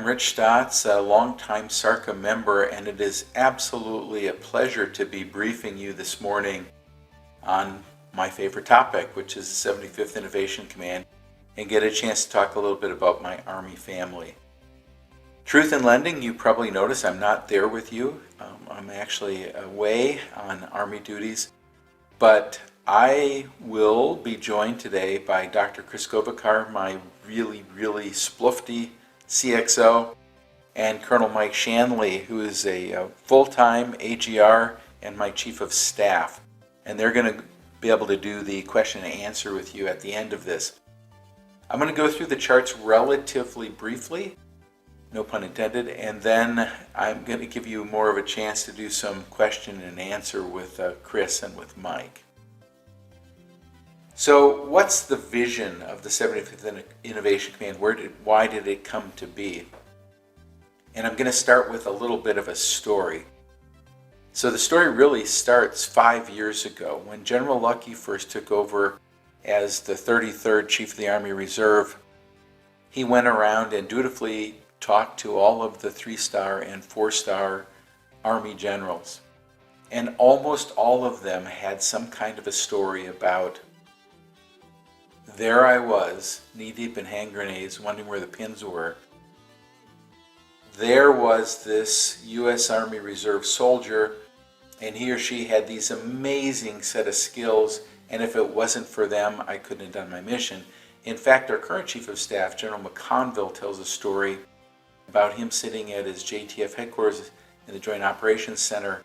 Rich Staats, a longtime SARCA member, and it is absolutely a pleasure to be briefing you this morning on my favorite topic, which is the 75th Innovation Command, and get a chance to talk a little bit about my Army family. Truth in lending, you probably notice I'm not there with you. I'm actually away on Army duties, but I will be joined today by Dr. Chris Govakar, my really sploofty CXO, and Colonel Mike Shanley, who is a full-time AGR and my Chief of Staff. And they're going to be able to do the question and answer with you at the end of this. I'm going to go through the charts relatively briefly, no pun intended, and then I'm going to give you more of a chance to do some question and answer with Chris and with Mike. So what's the vision of the 75th Innovation Command? Why did it come to be? And I'm going to start with a little bit of a story. So the story really starts 5 years ago when General Lucky first took over as the 33rd Chief of the Army Reserve. He went around and dutifully talked to all of the 3-star and 4-star Army generals. And almost all of them had some kind of a story about, there I was, knee-deep in hand grenades, wondering where the pins were. There was this U.S. Army Reserve soldier, and he or she had these amazing set of skills, and if it wasn't for them, I couldn't have done my mission. In fact, our current Chief of Staff, General McConville, tells a story about him sitting at his JTF headquarters in the Joint Operations Center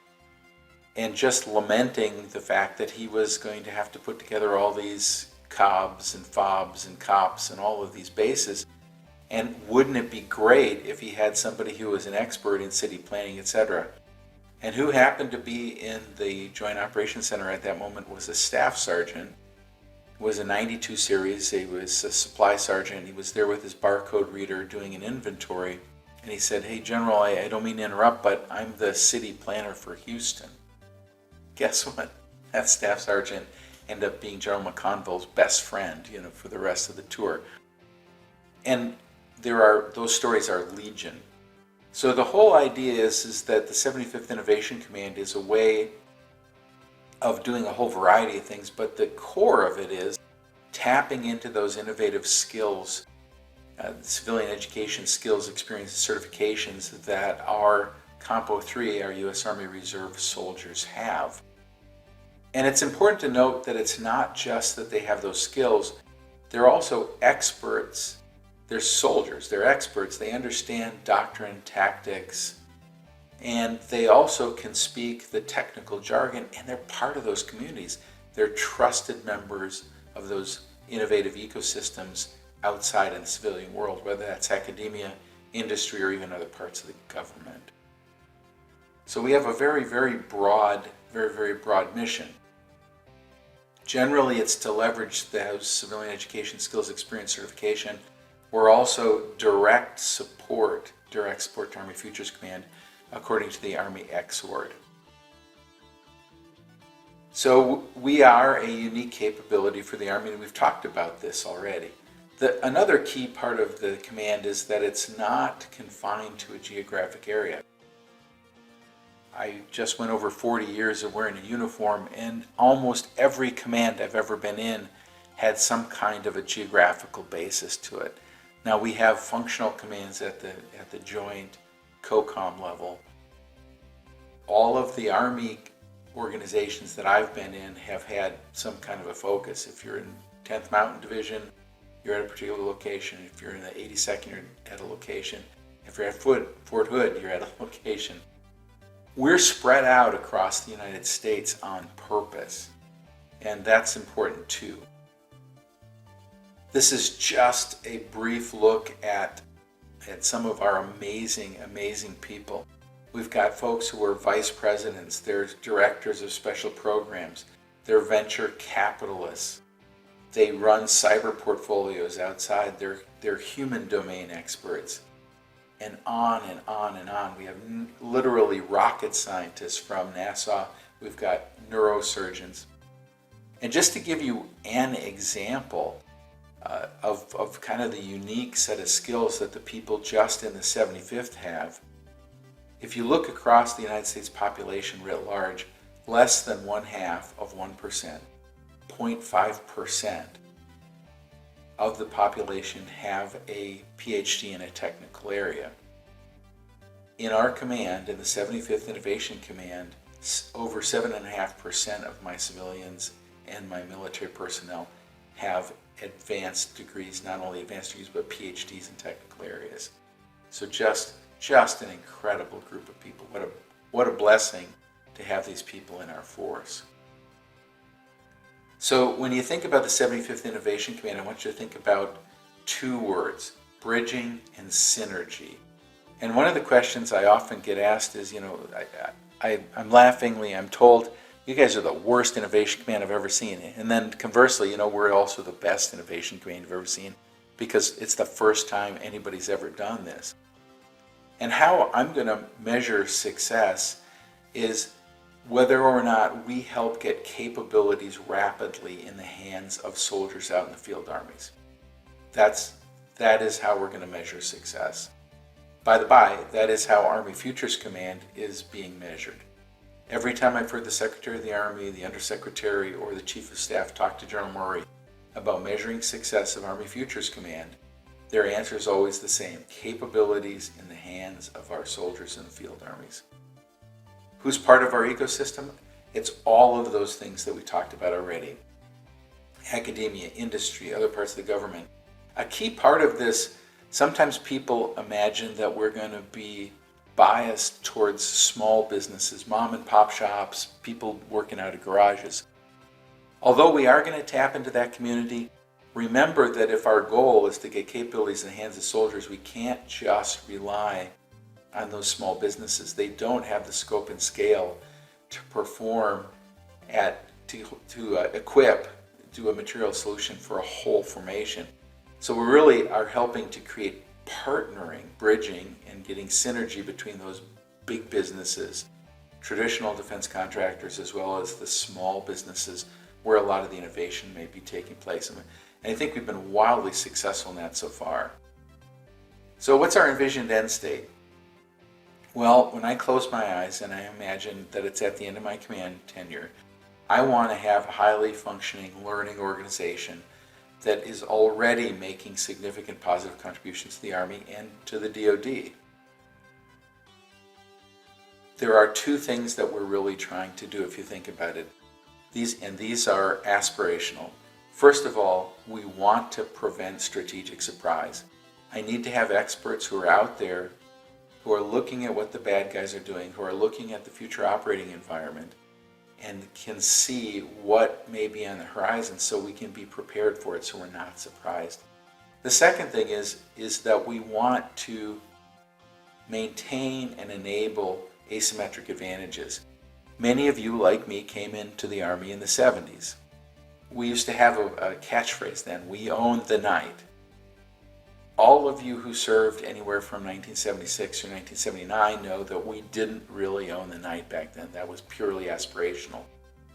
and just lamenting the fact that he was going to have to put together all these COBs and FOBs and COPs and all of these bases. And wouldn't it be great if he had somebody who was an expert in city planning, etc. And who happened to be in the Joint Operations Center at that moment was a staff sergeant, was a 92 series, he was a supply sergeant, he was there with his barcode reader doing an inventory, and he said, "Hey General, I don't mean to interrupt, but I'm the city planner for Houston." Guess what? That staff sergeant ended up being General McConville's best friend, for the rest of the tour. And those stories are legion. So the whole idea is that the 75th Innovation Command is a way of doing a whole variety of things, but the core of it is tapping into those innovative skills, civilian education skills, experiences, certifications that our Compo 3, our U.S. Army Reserve soldiers have. And it's important to note that it's not just that they have those skills, they're also experts. They're soldiers, they're experts, they understand doctrine, tactics, and they also can speak the technical jargon, and they're part of those communities. They're trusted members of those innovative ecosystems outside in the civilian world, whether that's academia, industry, or even other parts of the government. So we have a very broad mission. Generally, it's to leverage those civilian education skills, experience, certification. We're also direct support to Army Futures Command, according to the Army X-Word. So we are a unique capability for the Army, and we've talked about this already. Another key part of the command is that it's not confined to a geographic area. I just went over 40 years of wearing a uniform, and almost every command I've ever been in had some kind of a geographical basis to it. Now we have functional commands at the joint COCOM level. All of the Army organizations that I've been in have had some kind of a focus. If you're in 10th Mountain Division, you're at a particular location. If you're in the 82nd, you're at a location. If you're at Fort Hood, you're at a location. We're spread out across the United States on purpose, and that's important too. This is just a brief look at some of our amazing people. We've got folks who are vice presidents, they're directors of special programs, they're venture capitalists, they run cyber portfolios outside, they're human domain experts, and on and on and on. We have literally rocket scientists from NASA, we've got neurosurgeons. And just to give you an example, of kind of the unique set of skills that the people just in the 75th have. If you look across the United States population writ large, less than 0.5%, 0.5% of the population have a PhD in a technical area. In our command, in the 75th Innovation Command, over 7.5% of my civilians and my military personnel have advanced degrees, not only advanced degrees, but PhDs in technical areas. So just an incredible group of people. What a blessing to have these people in our force. So when you think about the 75th Innovation Command, I want you to think about two words, bridging and synergy. And one of the questions I often get asked is, I'm told, you guys are the worst innovation command I've ever seen. And then conversely, we're also the best innovation command you've ever seen because it's the first time anybody's ever done this. And how I'm going to measure success is whether or not we help get capabilities rapidly in the hands of soldiers out in the field armies. That is how we're going to measure success. By the by, that is how Army Futures Command is being measured. Every time I've heard the Secretary of the Army, the Undersecretary, or the Chief of Staff talk to General Murray about measuring success of Army Futures Command, their answer is always the same: capabilities in the hands of our soldiers in the field armies. Who's part of our ecosystem? It's all of those things that we talked about already. Academia, industry, other parts of the government. A key part of this, sometimes people imagine that we're going to be biased towards small businesses, mom and pop shops, people working out of garages. Although we are going to tap into that community, remember that if our goal is to get capabilities in the hands of soldiers, we can't just rely on those small businesses. They don't have the scope and scale to perform to equip, do a material solution for a whole formation. So we really are helping to create partnering, bridging, and getting synergy between those big businesses, traditional defense contractors, as well as the small businesses where a lot of the innovation may be taking place. And I think we've been wildly successful in that so far. So what's our envisioned end state? Well, when I close my eyes and I imagine that it's at the end of my command tenure, I want to have a highly functioning learning organization that is already making significant positive contributions to the Army and to the DoD. There are two things that we're really trying to do if you think about it. These are aspirational. First of all, we want to prevent strategic surprise. I need to have experts who are out there who are looking at what the bad guys are doing, who are looking at the future operating environment, and can see what may be on the horizon so we can be prepared for it so we're not surprised. The second thing is that we want to maintain and enable asymmetric advantages. Many of you, like me, came into the Army in the 70s. We used to have a catchphrase then, we owned the night. All of you who served anywhere from 1976 to 1979 know that we didn't really own the night back then. That was purely aspirational.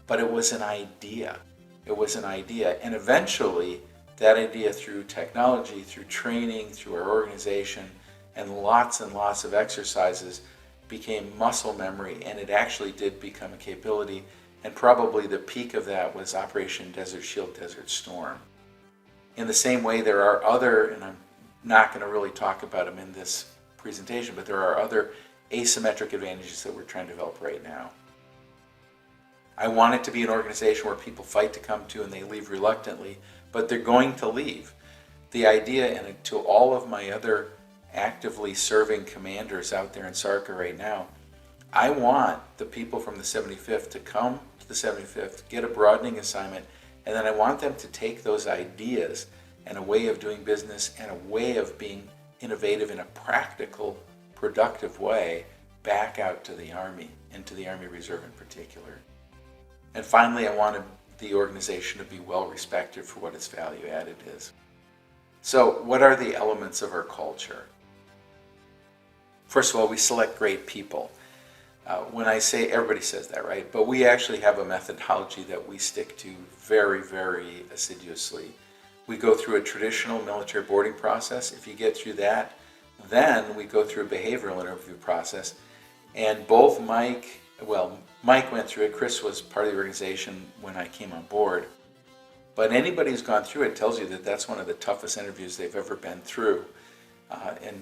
But it was an idea. It was an idea. And eventually, that idea through technology, through training, through our organization, and lots of exercises became muscle memory, and it actually did become a capability. And probably the peak of that was Operation Desert Shield, Desert Storm. In the same way, there are other, and I'm not going to really talk about them in this presentation, but there are other asymmetric advantages that we're trying to develop right now. I want it to be an organization where people fight to come to and they leave reluctantly, but they're going to leave. The idea, and to all of my other actively serving commanders out there in SARCA right now, I want the people from the 75th to come to the 75th, get a broadening assignment, and then I want them to take those ideas and a way of doing business and a way of being innovative in a practical, productive way back out to the Army and to the Army Reserve in particular. And finally, I wanted the organization to be well respected for what its value added is. So what are the elements of our culture? First of all, we select great people. When I say, everybody says that, right? But we actually have a methodology that we stick to very, very assiduously. We go through a traditional military boarding process. If you get through that, then we go through a behavioral interview process. And both Mike went through it. Chris was part of the organization when I came on board. But anybody who's gone through it tells you that that's one of the toughest interviews they've ever been through. And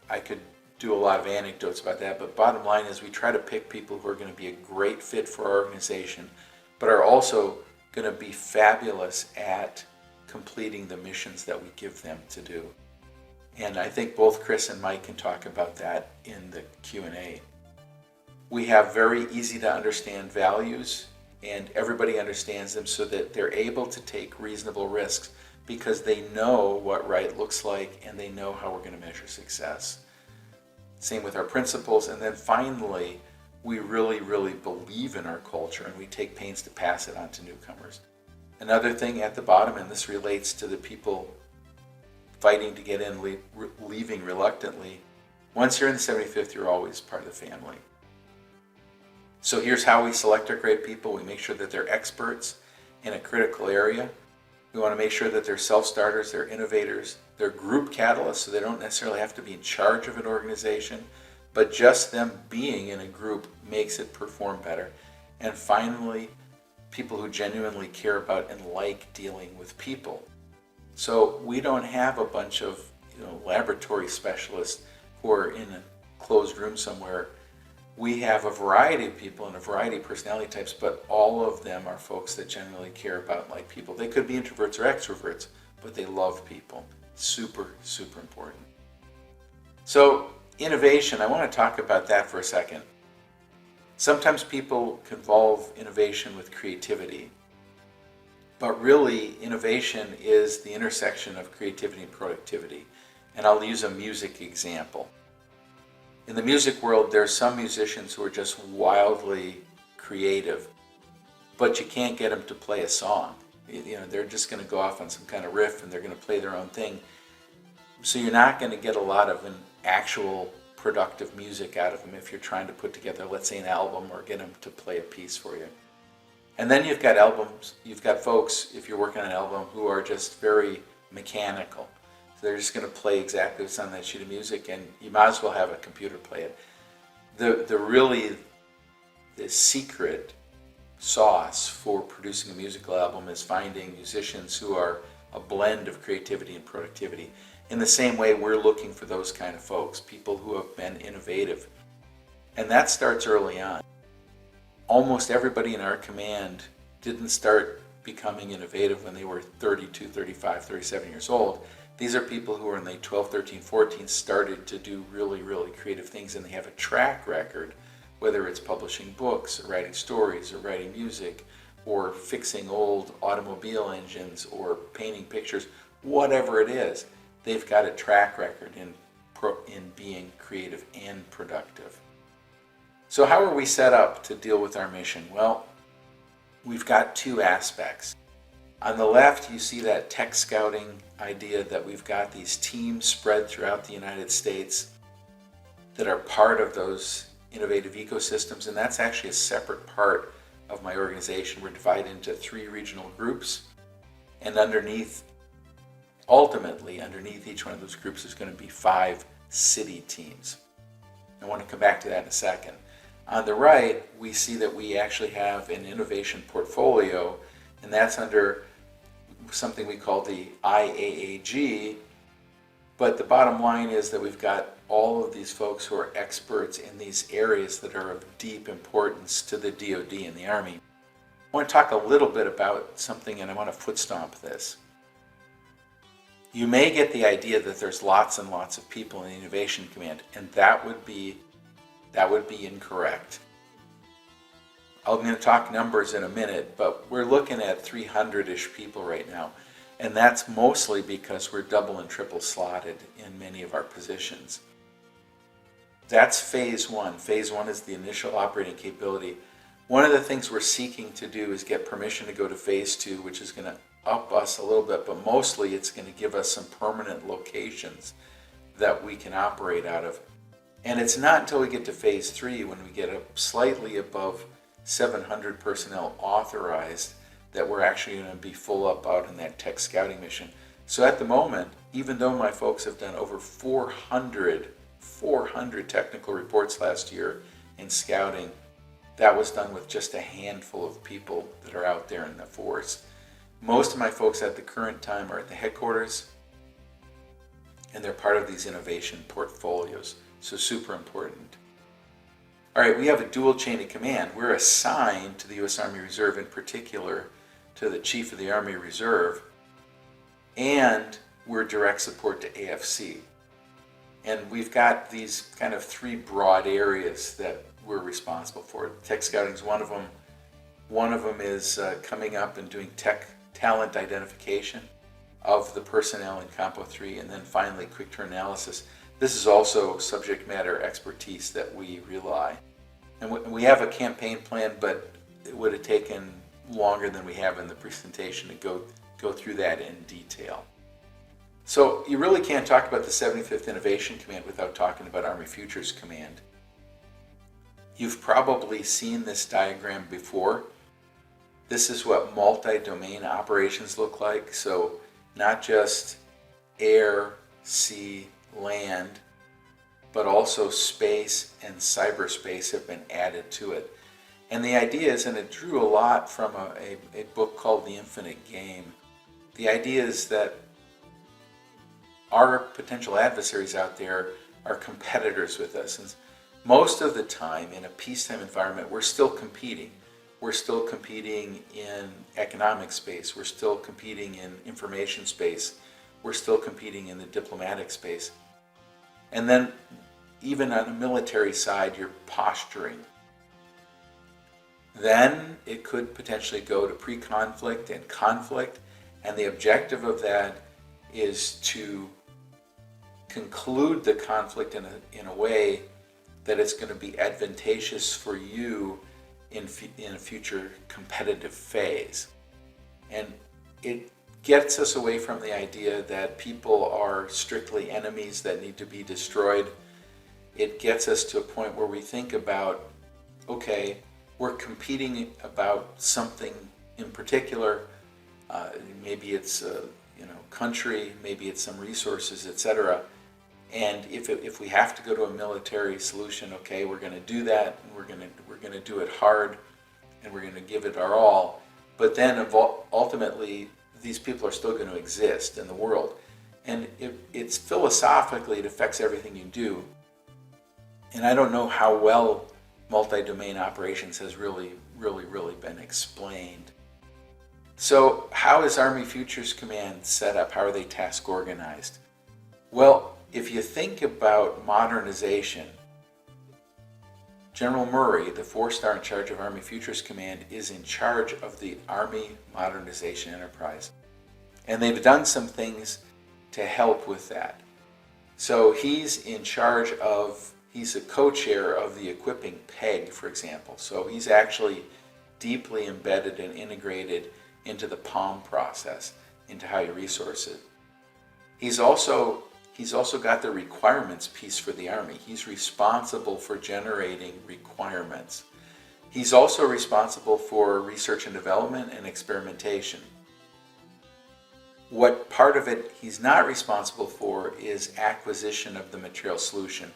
I could do a lot of anecdotes about that, but bottom line is we try to pick people who are going to be a great fit for our organization, but are also going to be fabulous at completing the missions that we give them to do. And I think both Chris and Mike can talk about that in the Q&A. We have very easy to understand values, and everybody understands them so that they're able to take reasonable risks because they know what right looks like and they know how we're going to measure success. Same with our principles. And then finally, we really, really believe in our culture and we take pains to pass it on to newcomers. Another thing at the bottom, and this relates to the people fighting to get in, leaving reluctantly, once you're in the 75th, you're always part of the family. So here's how we select our great people. We make sure that they're experts in a critical area. We want to make sure that they're self-starters, they're innovators, they're group catalysts, so they don't necessarily have to be in charge of an organization, but just them being in a group makes it perform better. And finally, people who genuinely care about and like dealing with people. So we don't have a bunch of laboratory specialists who are in a closed room somewhere. We have a variety of people and a variety of personality types, but all of them are folks that genuinely care about and like people. They could be introverts or extroverts, but they love people. Super, super important. So innovation, I want to talk about that for a second. Sometimes people convolve innovation with creativity, but really innovation is the intersection of creativity and productivity. And I'll use a music example. In the music world, there are some musicians who are just wildly creative, but you can't get them to play a song. They're just going to go off on some kind of riff and they're going to play their own thing. So you're not going to get a lot of an actual productive music out of them if you're trying to put together, let's say, an album or get them to play a piece for you. And then you've got folks, if you're working on an album, who are just very mechanical. They're just going to play exactly what's on that sheet of music, and you might as well have a computer play it. The secret sauce for producing a musical album is finding musicians who are a blend of creativity and productivity. In the same way, we're looking for those kind of folks, people who have been innovative. And that starts early on. Almost everybody in our command didn't start becoming innovative when they were 32, 35, 37 years old. These are people who are in the 12, 13, 14 started to do really, really creative things, and they have a track record, whether it's publishing books, or writing stories, or writing music, or fixing old automobile engines, or painting pictures, whatever it is. They've got a track record in being creative and productive. So how are we set up to deal with our mission? Well, we've got two aspects. On the left, you see that tech scouting idea that we've got these teams spread throughout the United States that are part of those innovative ecosystems, and that's actually a separate part of my organization. We're divided into 3 regional groups, and ultimately underneath each one of those groups is going to be 5 city teams. I want to come back to that in a second. On the right, we see that we actually have an innovation portfolio, and that's under something we call the IAAG, but the bottom line is that we've got all of these folks who are experts in these areas that are of deep importance to the DoD and the Army. I want to talk a little bit about something, and I want to foot stomp this. You may get the idea that there's lots and lots of people in the Innovation Command, and that would be incorrect. I'm going to talk numbers in a minute, but we're looking at 300-ish people right now, and that's mostly because we're double and triple slotted in many of our positions. That's phase 1. Phase 1 is the initial operating capability. One of the things we're seeking to do is get permission to go to phase 2, which is going to up us a little bit, but mostly it's going to give us some permanent locations that we can operate out of. And it's not until we get to phase 3, when we get up slightly above 700 personnel authorized, that we're actually going to be full up out in that tech scouting mission. So at the moment, even though my folks have done over 400 technical reports last year in scouting, that was done with just a handful of people that are out there in the force. Most of my folks at the current time are at the headquarters, and they're part of these innovation portfolios, so super important. All right, we have a dual chain of command. We're assigned to the U.S. Army Reserve, in particular to the Chief of the Army Reserve, and we're direct support to AFC. And we've got these kind of three broad areas that we're responsible for. Tech scouting is one of them. One of them is coming up and doing tech talent identification of the personnel in Compo 3, and then finally quick turn analysis. This is also subject matter expertise that we rely. And we have a campaign plan, but it would have taken longer than we have in the presentation to go through that in detail. So you really can't talk about the 75th Innovation Command without talking about Army Futures Command. You've probably seen this diagram before. This is what multi-domain operations look like. So not just air, sea, land, but also space and cyberspace have been added to it. And the idea is, and it drew a lot from a book called The Infinite Game, the idea is that our potential adversaries out there are competitors with us. And most of the time in a peacetime environment, we're still competing. We're still competing in economic space. We're still competing in information space. We're still competing in the diplomatic space. And then even on the military side, you're posturing. Then it could potentially go to pre-conflict and conflict. And the objective of that is to conclude the conflict in a way that it's going to be advantageous for you in a future competitive phase. And it gets us away from the idea that people are strictly enemies that need to be destroyed. It gets us to a point where we think about, okay, we're competing about something in particular. Maybe it's country, maybe it's some resources, etc. And if we have to go to a military solution, okay, we're going to do that, and we're going to do it hard, and we're going to give it our all. But then ultimately, these people are still going to exist in the world, and it's philosophically, it affects everything you do. And I don't know how well multi-domain operations has really been explained. So how is Army Futures Command set up? How are they task organized? Well, if you think about modernization, General Murray, the 4-star in charge of Army Futures Command, is in charge of the Army Modernization Enterprise. And they've done some things to help with that. So he's in charge of, he's a co-chair of the equipping PEG, for example. So he's actually deeply embedded and integrated into the POM process, into how you resource it. He's also got the requirements piece for the Army. He's responsible for generating requirements. He's also responsible for research and development and experimentation. What part of it he's not responsible for is acquisition of the material solution.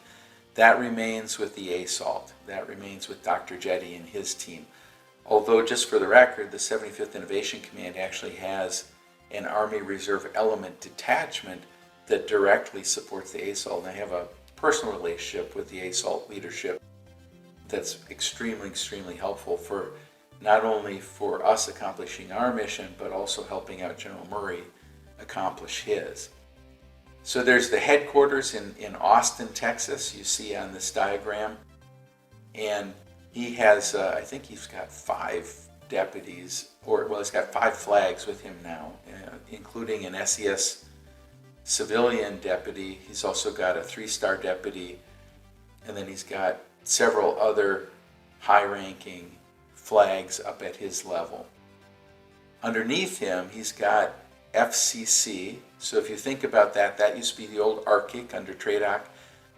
That remains with the ASALT. That remains with Dr. Jetty and his team. Although, just for the record, the 75th Innovation Command actually has an Army Reserve element detachment that directly supports the ASALT. And I have a personal relationship with the ASALT leadership that's extremely helpful for not only for us accomplishing our mission, but also helping out General Murray accomplish his. So there's the headquarters in Austin, Texas, you see on this diagram. And he has, I think he's got 5 deputies, he's got 5 flags with him now, including an SES civilian deputy. He's also got a 3-star deputy, and then he's got several other high-ranking flags up at his level. Underneath him, he's got FCC. So if you think about that, that used to be the old ARCIC under TRADOC.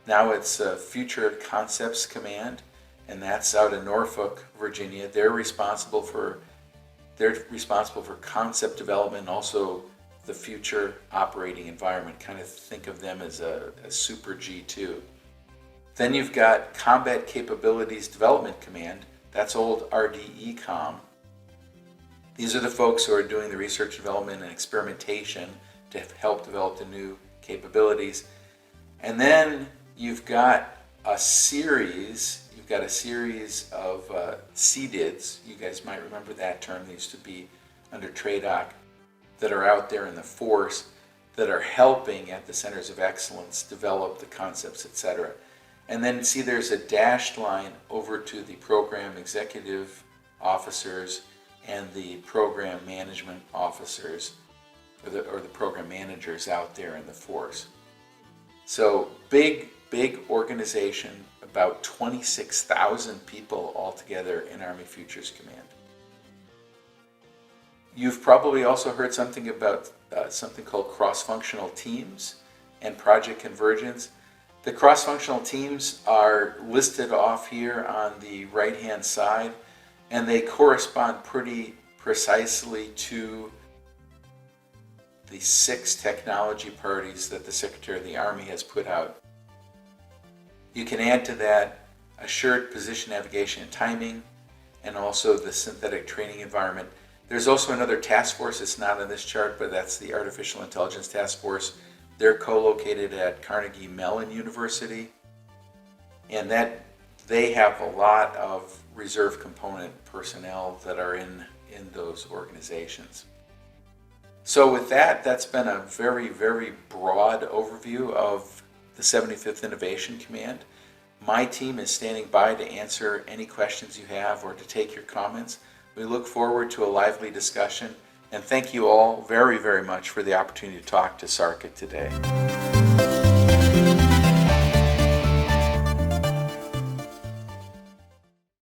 Now it's Future Concepts Command, and that's out in Norfolk, Virginia. They're responsible for concept development, also the future operating environment. Kind of think of them as a super G2. Then you've got Combat Capabilities Development Command. That's old RDECOM. These are the folks who are doing the research, development, and experimentation to help develop the new capabilities. And then you've got a series of CDIDs. You guys might remember that term. They used to be under TRADOC, that are out there in the force that are helping at the centers of excellence develop the concepts, etc. And then see there's a dashed line over to the program executive officers and the program management officers, or the program managers out there in the force. So big organization, about 26,000 people altogether in Army Futures Command. You've probably also heard something about something called cross-functional teams and project convergence. The cross-functional teams are listed off here on the right-hand side, and they correspond pretty precisely to the 6 technology priorities that the Secretary of the Army has put out. You can add to that assured position navigation and timing, and also the synthetic training environment. There's also another task force. It's not on this chart, but that's the Artificial Intelligence Task Force. They're co-located at Carnegie Mellon University, and that they have a lot of reserve component personnel that are in those organizations. So with that, that's been a very, very broad overview of the 75th Innovation Command. My team is standing by to answer any questions you have or to take your comments. We look forward to a lively discussion, and thank you all very, very much for the opportunity to talk to SARCA today.